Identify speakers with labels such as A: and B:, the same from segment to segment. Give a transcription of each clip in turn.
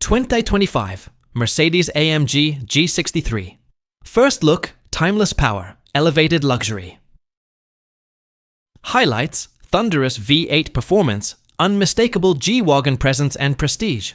A: 2025 Mercedes AMG G63. First look, timeless power, elevated luxury. Highlights, thunderous V8 performance, unmistakable G-Wagon presence and prestige.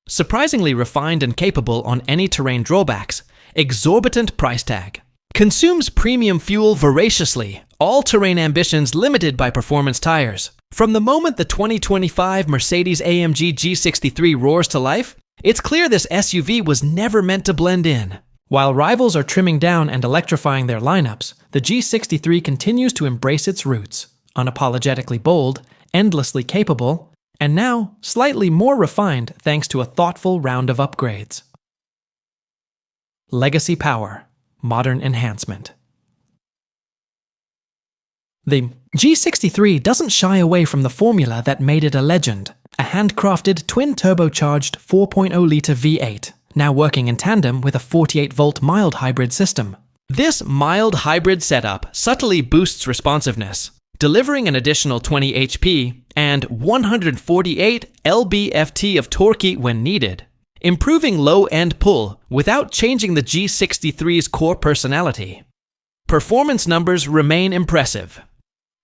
A: Surprisingly refined and capable on any terrain drawbacks, exorbitant price tag. Consumes premium fuel voraciously, all-terrain ambitions limited by performance tires. From the moment the 2025 Mercedes AMG G63 roars to life, it's clear this SUV was never meant to blend in. While rivals are trimming down and electrifying their lineups, the G63 continues to embrace its roots, unapologetically bold, endlessly capable, and now slightly more refined thanks to a thoughtful round of upgrades. Legacy power, modern enhancement. The G63 doesn't shy away from the formula that made it a legend, a handcrafted twin-turbocharged 4.0-litre V8, now working in tandem with a 48-volt mild hybrid system. This mild hybrid setup subtly boosts responsiveness, delivering an additional 20 HP and 148 lb-ft of torque when needed, improving low-end pull without changing the G63's core personality. Performance numbers remain impressive.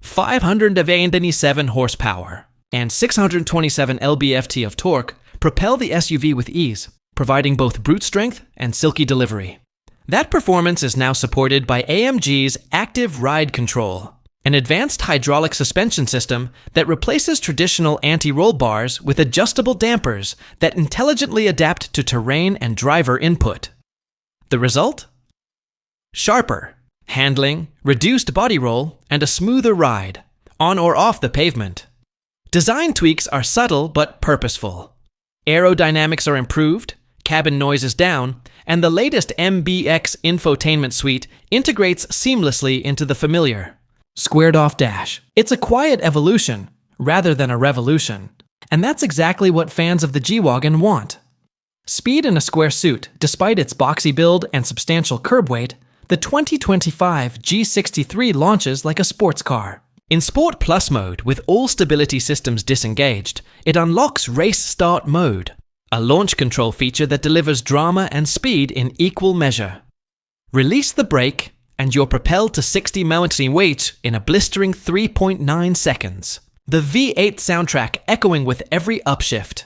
A: 527 horsepower and 627 lb-ft of torque propel the SUV with ease, providing both brute strength and silky delivery. That performance is now supported by AMG's Active Ride Control, an advanced hydraulic suspension system that replaces traditional anti-roll bars with adjustable dampers that intelligently adapt to terrain and driver input. The result? Sharper handling, reduced body roll, and a smoother ride, on or off the pavement. Design tweaks are subtle but purposeful. Aerodynamics are improved, cabin noise is down, and the latest MBX infotainment suite integrates seamlessly into the familiar squared-off dash. It's a quiet evolution, rather than a revolution, and that's exactly what fans of the G-Wagon want. Speed in a square suit, despite its boxy build and substantial curb weight, the 2025 G63 launches like a sports car. In Sport Plus mode, with all stability systems disengaged, it unlocks Race Start mode, a launch control feature that delivers drama and speed in equal measure. Release the brake, and you're propelled to 60 mountain weight in a blistering 3.9 seconds. The V8 soundtrack echoing with every upshift.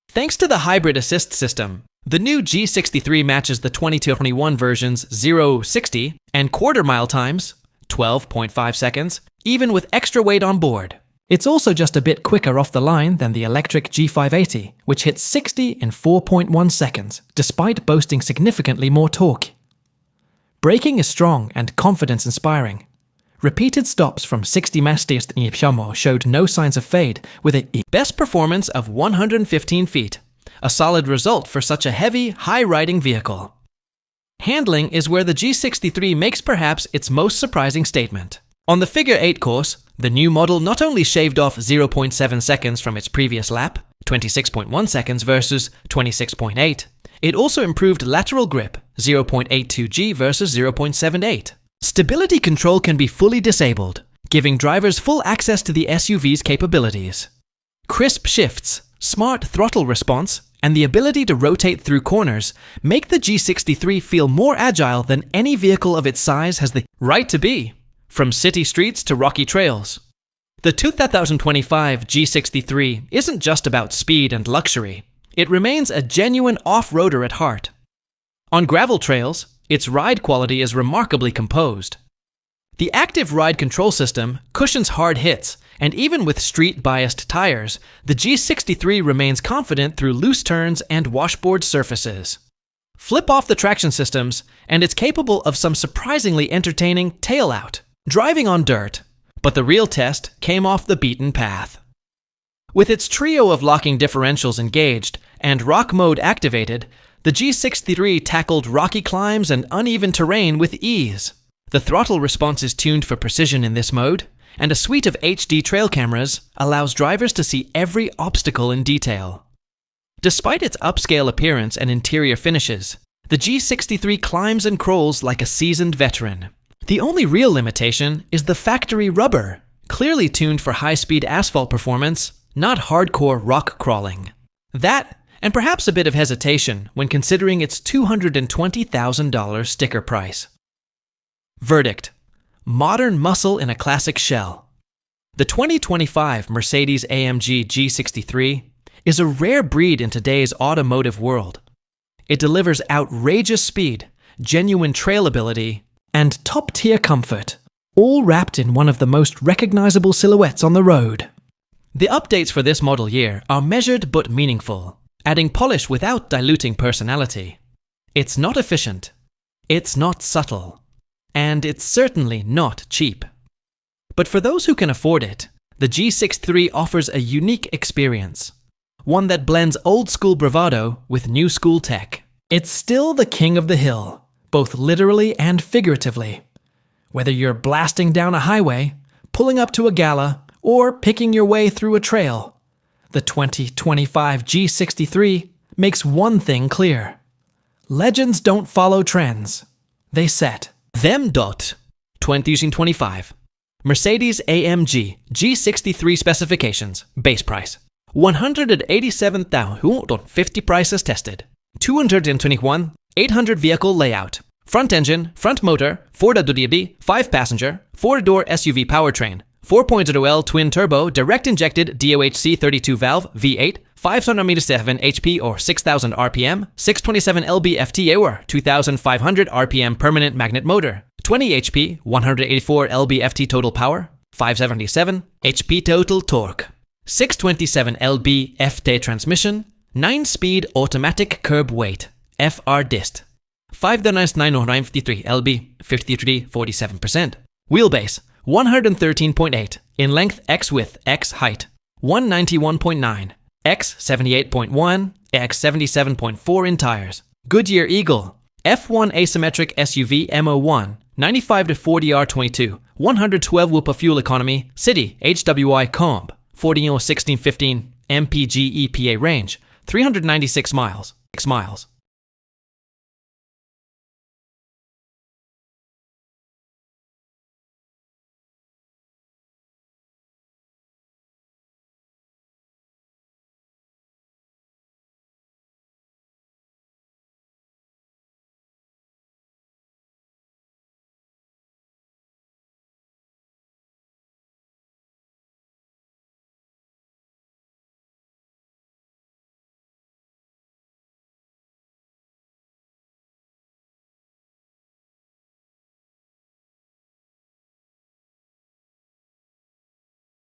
A: Thanks to the hybrid assist system, the new G63 matches the 2021 version's 0-60 and quarter-mile times, 12.5 seconds, even with extra weight on board. It's also just a bit quicker off the line than the electric G580, which hits 60 in 4.1 seconds, despite boasting significantly more torque. Braking is strong and confidence-inspiring. Repeated stops from 60 mph showed no signs of fade, with a best performance of 115 feet. A solid result for such a heavy, high-riding vehicle. Handling is where the G63 makes perhaps its most surprising statement. On the Figure 8 course, the new model not only shaved off 0.7 seconds from its previous lap, 26.1 seconds versus 26.8, it also improved lateral grip, 0.82 G versus 0.78. Stability control can be fully disabled, giving drivers full access to the SUV's capabilities. Crisp shifts, smart throttle response, and the ability to rotate through corners make the G63 feel more agile than any vehicle of its size has the right to be, from city streets to rocky trails. The 2025 G63 isn't just about speed and luxury. It remains a genuine off-roader at heart. On gravel trails, its ride quality is remarkably composed. The Active Ride Control system cushions hard hits, and even with street-biased tires, the G63 remains confident through loose turns and washboard surfaces. Flip off the traction systems, and it's capable of some surprisingly entertaining tail-out, driving on dirt, but the real test came off the beaten path. With its trio of locking differentials engaged and rock mode activated, the G63 tackled rocky climbs and uneven terrain with ease. The throttle response is tuned for precision in this mode, and a suite of HD trail cameras allows drivers to see every obstacle in detail. Despite its upscale appearance and interior finishes, the G63 climbs and crawls like a seasoned veteran. The only real limitation is the factory rubber, clearly tuned for high-speed asphalt performance, not hardcore rock crawling. That and perhaps a bit of hesitation when considering its $220,000 sticker price. Verdict: modern muscle in a classic shell. The 2025 Mercedes-AMG G63 is a rare breed in today's automotive world. It delivers outrageous speed, genuine trailability, and top-tier comfort, all wrapped in one of the most recognizable silhouettes on the road. The updates for this model year are measured but meaningful, adding polish without diluting personality. It's not efficient, it's not subtle, and it's certainly not cheap. But for those who can afford it, the G63 offers a unique experience, one that blends old-school bravado with new-school tech. It's still the king of the hill, both literally and figuratively. Whether you're blasting down a highway, pulling up to a gala, or picking your way through a trail, the 2025 G63 makes one thing clear. Legends don't follow trends, they set them. 2025 Mercedes-AMG G63 specifications. Base price: $187,050 prices tested. 221,800 vehicle layout. Front engine, front motor, 4WD, 5-passenger, 4-door SUV powertrain, 4.0L twin-turbo direct-injected DOHC 32-valve V8, 577 HP or 6,000 RPM, 627 lb-ft or 2,500 RPM permanent magnet motor, 20 HP, 184 lb-ft total power, 577 HP total torque, 627 lb-ft transmission, 9-speed automatic curb weight, FR dist, 5,953 lb, 53.47%. Wheelbase: 113.8 in length x width x height, 191.9 x 78.1 x 77.4 in tires. Goodyear Eagle F1 asymmetric SUV MO1 95 to 40R22 112 whoop of fuel economy. City HWI comb 40 or 1615 mpg EPA range 396 miles.